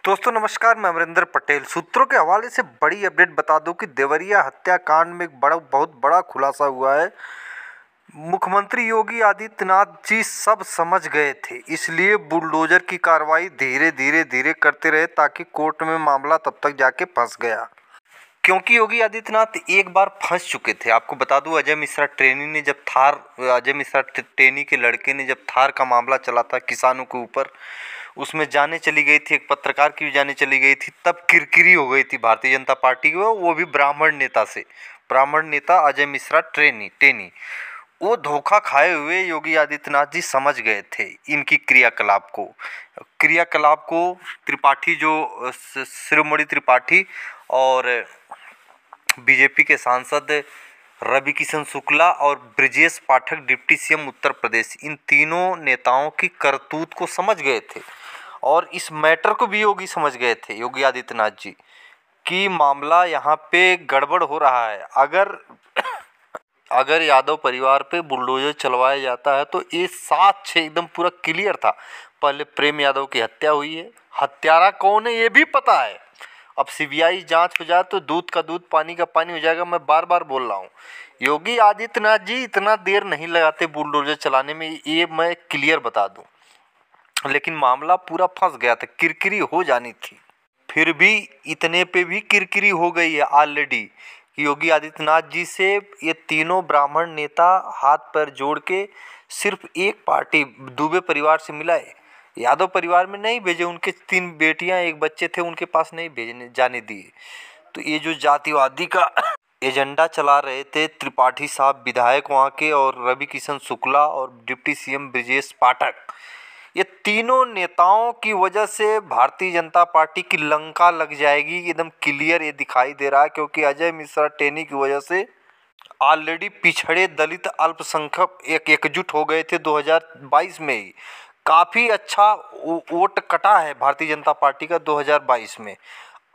दोस्तों नमस्कार, मैं अमरिंदर पटेल। सूत्रों के हवाले से बड़ी अपडेट बता दूं कि देवरिया हत्याकांड में एक बहुत बड़ा खुलासा हुआ है। मुख्यमंत्री योगी आदित्यनाथ जी सब समझ गए थे, इसलिए बुलडोजर की कार्रवाई धीरे करते रहे ताकि कोर्ट में मामला तब तक जाके फंस गया। क्योंकि योगी आदित्यनाथ एक बार फंस चुके थे। आपको बता दूं, अजय मिश्रा टेनी के लड़के ने जब थार का मामला चला था किसानों के ऊपर, उसमें जाने चली गई थी, एक पत्रकार की भी जाने चली गई थी, तब किरकिरी हो गई थी भारतीय जनता पार्टी की, वो भी ब्राह्मण नेता अजय मिश्रा टेनी। वो धोखा खाए हुए योगी आदित्यनाथ जी समझ गए थे इनकी क्रियाकलाप को त्रिपाठी, जो शिरोमणि त्रिपाठी और बीजेपी के सांसद रवि किशन शुक्ला और ब्रजेश पाठक डिप्टी सीएम उत्तर प्रदेश, इन तीनों नेताओं की करतूत को समझ गए थे और इस मैटर को भी योगी समझ गए थे, योगी आदित्यनाथ जी, कि मामला यहाँ पे गड़बड़ हो रहा है। अगर यादव परिवार पे बुलडोजर चलवाया जाता है तो ये 7-6 एकदम पूरा क्लियर था। पहले प्रेम यादव की हत्या हुई है, हत्यारा कौन है ये भी पता है। अब सीबीआई जांच हो जाए तो दूध का दूध पानी का पानी हो जाएगा। मैं बार बार बोल रहा हूँ, योगी आदित्यनाथ जी इतना देर नहीं लगाते बुलडोजर चलाने में, ये मैं क्लियर बता दूं। लेकिन मामला पूरा फंस गया था, किरकिरी हो जानी थी। फिर भी इतने पे भी किरकिरी हो गई है ऑलरेडी कि योगी आदित्यनाथ जी से ये तीनों ब्राह्मण नेता हाथ पैर जोड़ के सिर्फ एक पार्टी दुबे परिवार से मिला है। यादव परिवार में नहीं भेजे, उनके 3 बेटियां 1 बच्चे थे, उनके पास नहीं भेजने जाने दिए। तो ये जो जातिवादी का एजेंडा चला रहे थे त्रिपाठी साहब विधायक वहाँ के, और रवि किशन शुक्ला और डिप्टी सीएम ब्रजेश पाठक, ये तीनों नेताओं की वजह से भारतीय जनता पार्टी की लंका लग जाएगी, एकदम क्लियर ये दिखाई दे रहा है। क्योंकि अजय मिश्रा टेनी की वजह से ऑलरेडी पिछड़े दलित अल्पसंख्यक एकजुट हो गए थे 2022 में ही। काफ़ी अच्छा वोट कटा है भारतीय जनता पार्टी का 2022 में।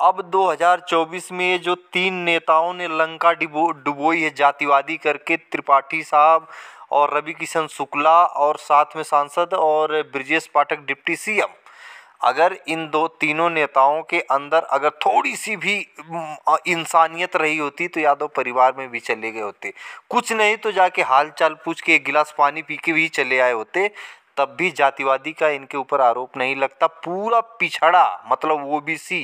अब 2024 में ये जो 3 नेताओं ने लंका डुबोई है जातिवादी करके, त्रिपाठी साहब और रवि किशन शुक्ला और साथ में सांसद और ब्रजेश पाठक डिप्टी सीएम, अगर इन तीनों नेताओं के अंदर अगर थोड़ी सी भी इंसानियत रही होती तो यादव परिवार में भी चले गए होते। कुछ नहीं तो जाके हाल चाल पूछ के 1 गिलास पानी पी के भी चले आए होते, तब भी जातिवादी का इनके ऊपर आरोप नहीं लगता। पूरा पिछड़ा मतलब ओबीसी,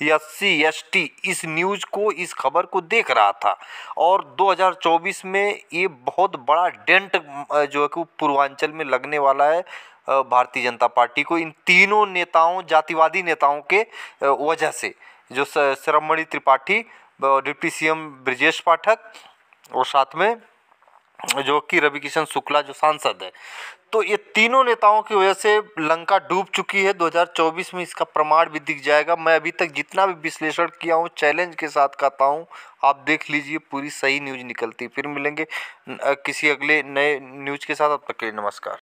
एससी, एसटी इस न्यूज़ को, इस खबर को देख रहा था। और 2024 में ये बहुत बड़ा डेंट जो है कि पूर्वांचल में लगने वाला है भारतीय जनता पार्टी को, इन तीनों नेताओं, जातिवादी नेताओं के वजह से, जो शिरोमणि त्रिपाठी, डिप्टी सीएम ब्रजेश पाठक और साथ में जो कि रवि किशन शुक्ला जो सांसद है। तो ये तीनों नेताओं की वजह से लंका डूब चुकी है। 2024 में इसका प्रमाण भी दिख जाएगा। मैं अभी तक जितना भी विश्लेषण किया हूँ चैलेंज के साथ कहता हूँ, आप देख लीजिए, पूरी सही न्यूज़ निकलती। फिर मिलेंगे किसी अगले नए न्यूज़ के साथ। अब तक के लिए नमस्कार।